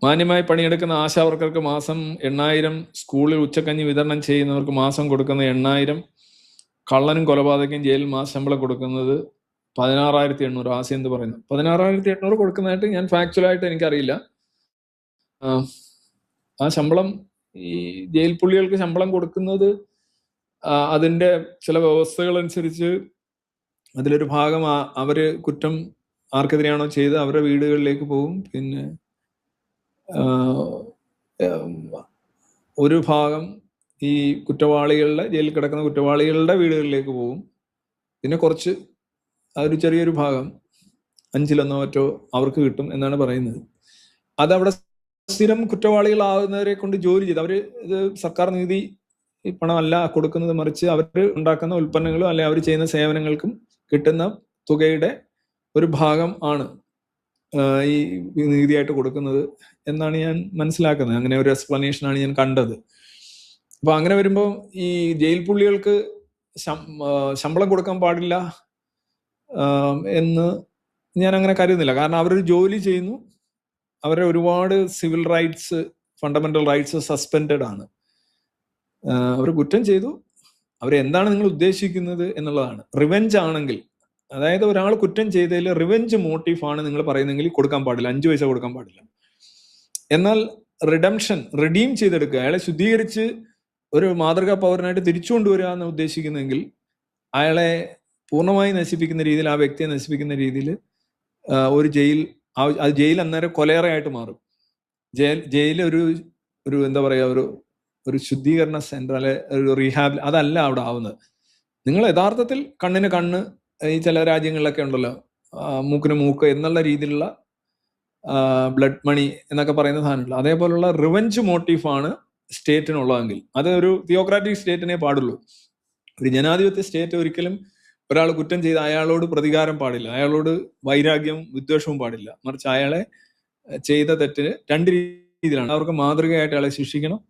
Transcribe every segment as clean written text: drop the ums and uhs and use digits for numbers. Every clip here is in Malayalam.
മാന്യമായി പണിയെടുക്കുന്ന ആശാവർക്കർക്ക് മാസം 8,000, സ്കൂളിൽ ഉച്ചക്കഞ്ഞി വിതരണം ചെയ്യുന്നവർക്ക് മാസം കൊടുക്കുന്ന 8,000, കള്ളനും കൊലപാതകയും ജയിലിൽ മാസശമ്പളം കൊടുക്കുന്നത് 16,800. ആസി എന്ത് പറയുന്നു? 16,800 കൊടുക്കുന്നതായിട്ട് ഞാൻ ഫാക്ച്വലായിട്ട് എനിക്കറിയില്ല. ആ ശമ്പളം ഈ ജയിൽ പുള്ളികൾക്ക് ശമ്പളം കൊടുക്കുന്നത് അതിൻ്റെ ചില വ്യവസ്ഥകൾ അനുസരിച്ച് അതിലൊരു ഭാഗം അവര് കുറ്റം ആർക്കെതിരെയാണോ ചെയ്ത് അവരുടെ വീടുകളിലേക്ക് പോകും. പിന്നെ ഒരു ഭാഗം ഈ കുറ്റവാളികളുടെ, ജയിലിൽ കിടക്കുന്ന കുറ്റവാളികളുടെ വീടുകളിലേക്ക് പോകും. പിന്നെ കുറച്ച് ഒരു ചെറിയൊരു ഭാഗം 5-1 മറ്റോ അവർക്ക് കിട്ടും എന്നാണ് പറയുന്നത്. അതവിടെ സ്ഥിരം കുറ്റവാളികളാവുന്നവരെ കൊണ്ട് ജോലി ചെയ്ത് അവര് ഇത് സർക്കാർ നികുതി പണമല്ല കൊടുക്കുന്നത്, മറിച്ച് അവർ ഉണ്ടാക്കുന്ന ഉൽപ്പന്നങ്ങളും അല്ലെ അവർ ചെയ്യുന്ന സേവനങ്ങൾക്കും കിട്ടുന്ന തുകയുടെ ഒരു ഭാഗം ആണ് ഈ നികുതിയായിട്ട് കൊടുക്കുന്നത് എന്നാണ് ഞാൻ മനസ്സിലാക്കുന്നത്. അങ്ങനെ ഒരു എക്സ്പ്ലനേഷനാണ് ഞാൻ കണ്ടത്. അപ്പൊ അങ്ങനെ വരുമ്പോൾ ഈ ജയിൽ പുള്ളികൾക്ക് ശമ്പളം കൊടുക്കാൻ പാടില്ല എന്ന് ഞാൻ അങ്ങനെ കരുതുന്നില്ല. കാരണം അവരൊരു ജോലി ചെയ്യുന്നു, അവരുടെ ഒരുപാട് civil rights, fundamental rights suspended ആണ്. അവർ കുറ്റം ചെയ്തു, അവരെന്താണ് നിങ്ങൾ ഉദ്ദേശിക്കുന്നത് എന്നുള്ളതാണ്. റിവെഞ്ച് ആണെങ്കിൽ, അതായത് ഒരാൾ കുറ്റം ചെയ്തതിൽ റിവെഞ്ച് മോട്ടീഫാണ് നിങ്ങൾ പറയുന്നതെങ്കിൽ കൊടുക്കാൻ പാടില്ല, 5 പൈസ കൊടുക്കാൻ പാടില്ല. എന്നാൽ റിഡീം ചെയ്തെടുക്കുക, അയാളെ ശുദ്ധീകരിച്ച് ഒരു മാതൃകാ പൗരനായിട്ട് തിരിച്ചു കൊണ്ടുവരിക എന്ന് ഉദ്ദേശിക്കുന്നെങ്കിൽ അയാളെ പൂർണ്ണമായി നശിപ്പിക്കുന്ന രീതിയിൽ, ആ വ്യക്തിയെ നശിപ്പിക്കുന്ന രീതിയിൽ ഒരു ജയിൽ അന്നേരം കൊലേറയായിട്ട് മാറും. ജയിൽ ഒരു എന്താ പറയുക, ഒരു ശുദ്ധീകരണ സെന്റർ, അല്ലെ ഒരു റീഹാബ്, അതല്ല അവിടെ ആവുന്നത്. നിങ്ങൾ യഥാർത്ഥത്തിൽ കണ്ണിന് കണ്ണ്, ഈ ചില രാജ്യങ്ങളിലൊക്കെ ഉണ്ടല്ലോ മൂക്കിന് മൂക്ക് എന്നുള്ള രീതിയിലുള്ള ബ്ലഡ് മണി എന്നൊക്കെ പറയുന്ന സാധനമുള്ള അതേപോലുള്ള റിവെഞ്ച് മോട്ടീഫാണ് സ്റ്റേറ്റിനുള്ളതെങ്കിൽ അത് ഒരു തിയോക്രാറ്റിക് സ്റ്റേറ്റിനെ പാടുള്ളൂ. ഒരു ജനാധിപത്യ സ്റ്റേറ്റ് ഒരിക്കലും ഒരാൾ കുറ്റം ചെയ്ത് അയാളോട് പ്രതികാരം പാടില്ല, അയാളോട് വൈരാഗ്യവും വിദ്വേഷവും പാടില്ല. മറിച്ച് അയാളെ ചെയ്ത തെറ്റിന് 2 രീതിയിലാണ്. അവർക്ക് മാതൃകയായിട്ട് അയാളെ ശിക്ഷിക്കണം,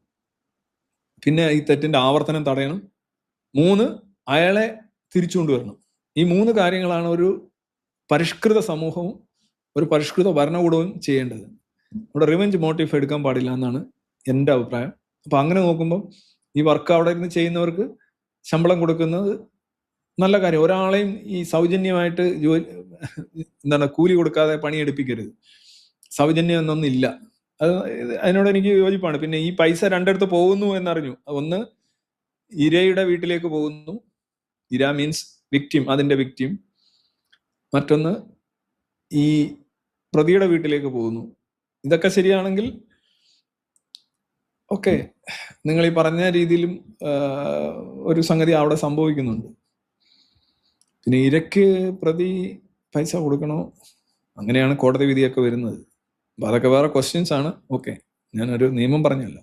പിന്നെ ഈ തെറ്റിന്റെ ആവർത്തനം തടയണം, 3 അയാളെ തിരിച്ചു കൊണ്ടുവരണം. ഈ 3 കാര്യങ്ങളാണ് ഒരു പരിഷ്കൃത സമൂഹവും ഒരു പരിഷ്കൃത ഭരണകൂടവും ചെയ്യേണ്ടത്. അവിടെ റിവെഞ്ച് മോട്ടീഫ് എടുക്കാൻ പാടില്ല എന്നാണ് എൻ്റെ അഭിപ്രായം. അപ്പൊ അങ്ങനെ നോക്കുമ്പോൾ ഈ വർക്ക് അവിടെ ഇരുന്ന് ചെയ്യുന്നവർക്ക് ശമ്പളം കൊടുക്കുന്നത് നല്ല കാര്യം. ഒരാളെയും ഈ സൗജന്യമായിട്ട് കൂലി കൊടുക്കാതെ പണിയെടുപ്പിക്കരുത്. സൗജന്യം എന്നൊന്നും ഇല്ല. അതിനോട് എനിക്ക് യോജിപ്പാണ്. പിന്നെ ഈ പൈസ 2 പോകുന്നു എന്നറിഞ്ഞു. ഒന്ന് ഇരയുടെ വീട്ടിലേക്ക് പോകുന്നു, ഇര മീൻസ് വിക്ടിം, അതിന്റെ വിക്ടിം. മറ്റൊന്ന് ഈ പ്രതിയുടെ വീട്ടിലേക്ക് പോകുന്നു. ഇതൊക്കെ ശരിയാണെങ്കിൽ ഓക്കെ, നിങ്ങൾ ഈ പറഞ്ഞ രീതിയിലും ഒരു സംഗതി അവിടെ സംഭവിക്കുന്നുണ്ട്. പിന്നെ ഇരയ്ക്ക് പ്രതി പൈസ കൊടുക്കണോ, അങ്ങനെയാണ് കോടതി വിധിയൊക്കെ വരുന്നത്. അപ്പൊ അതൊക്കെ വേറെ ക്വസ്റ്റ്യൻസ് ആണ്. ഓക്കെ, ഞാനൊരു നിയമം പറഞ്ഞല്ലോ.